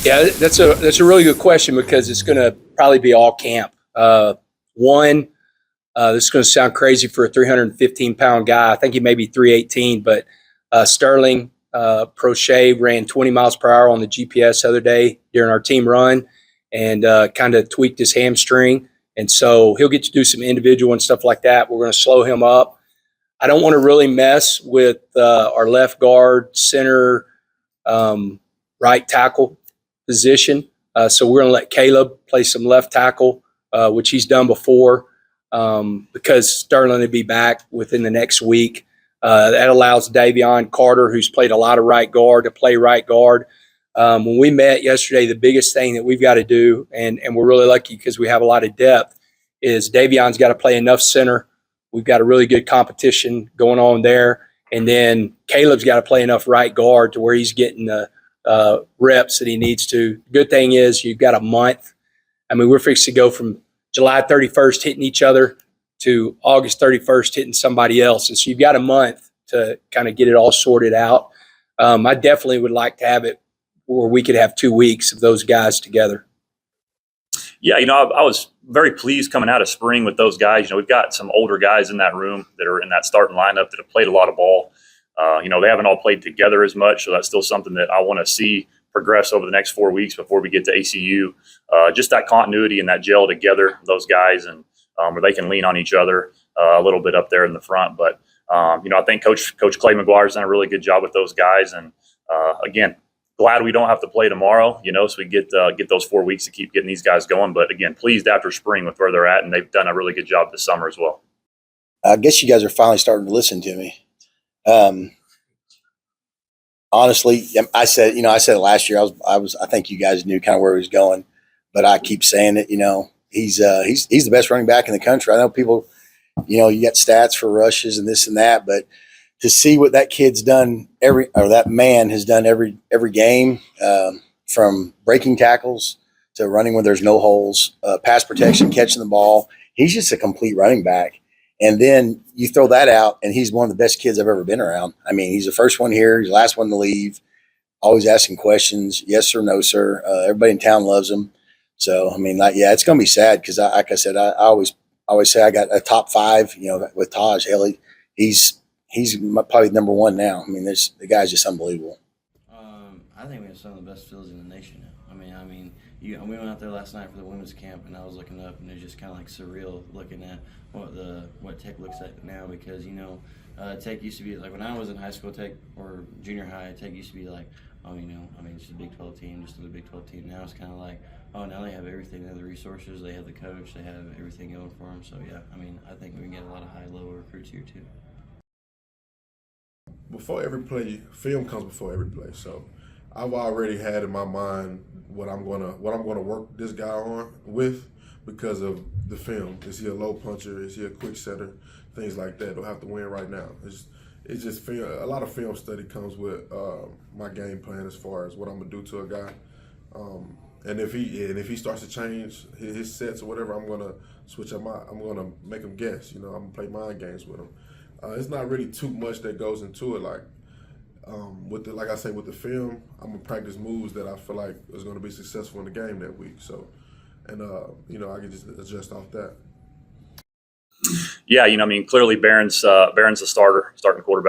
Yeah, that's a really good question because it's going to probably be all camp. This is going to sound crazy for a 315-pound guy. I think he may be 318, but Sterling Prochet ran 20 miles per hour on the GPS the other day during our team run and kind of tweaked his hamstring. And so he'll get to do some individual and stuff like that. We're going to slow him up. I don't want to really mess with our left guard, center, right tackle position. So we're going to let Caleb play some left tackle, which he's done before, because Sterling will be back within the next week. That allows Davion Carter, who's played a lot of right guard, to play right guard. When we met yesterday, the biggest thing that we've got to do, and we're really lucky because we have a lot of depth, is Davion's got to play enough center. We've got a really good competition going on there. And then Caleb's got to play enough right guard to where he's getting the reps that he needs to. Good thing is you've got a month. I mean, we're fixed to go from July 31st hitting each other to August 31st hitting somebody else. And so you've got a month to kind of get it all sorted out. I definitely would like to have it where we could have 2 weeks of those guys together. Yeah, I was very pleased coming out of spring with those guys. We've got some older guys in that room that are in that starting lineup that have played a lot of ball. They haven't all played together as much, so that's still something that I want to see progress over the next 4 weeks before we get to ACU. Just that continuity and that gel together, those guys, and where they can lean on each other a little bit up there in the front. But, I think Coach Clay McGuire's done a really good job with those guys. And, again, glad we don't have to play tomorrow, so we get those 4 weeks to keep getting these guys going. But, again, pleased after spring with where they're at, and they've done a really good job this summer as well. I guess you guys are finally starting to listen to me. Honestly, I said it last year. I think you guys knew kind of where he was going, but I keep saying it. He's the best running back in the country. I know people, you got stats for rushes and this and that, but to see what that kid's done that man has done every game, from breaking tackles to running when there's no holes, pass protection, catching the ball. He's just a complete running back. And then you throw that out, and he's one of the best kids I've ever been around. I mean, he's the first one here. He's the last one to leave. Always asking questions. Yes, sir, no, sir. Everybody in town loves him. So, I mean, it's going to be sad because, like I said, I always say I got a top 5, with Tahj. Hell, he's probably number 1 now. I mean, the guy's just unbelievable. I think we have some of the best fields in the nation now. We went out there last night for the women's camp, and I was looking up, and it was just kind of like surreal looking at what Tech looks like now, because Tech used to be like when I was in high school, Tech or junior high, Tech used to be like, it's just a Big 12 team, just another Big 12 team. Now it's kind of like, now they have everything. They have the resources, they have the coach, they have everything going for them. So yeah, I think we can get a lot of high-level recruits here too. Before every play, film comes before every play. So I've already had in my mind what I'm gonna work this guy on with because of the film. Is he a low puncher? Is he a quick setter? Things like that. Don't have to win right now. It's just film. A lot of film study comes with my game plan as far as what I'm gonna do to a guy. And if he starts to change his sets or whatever, I'm gonna switch him out. I'm gonna make him guess. I'm gonna play mind games with him. It's not really too much that goes into it. With the film, I'm gonna practice moves that I feel like is gonna be successful in the game that week. So, and I can just adjust off that. Yeah, clearly Barron's the starting quarterback.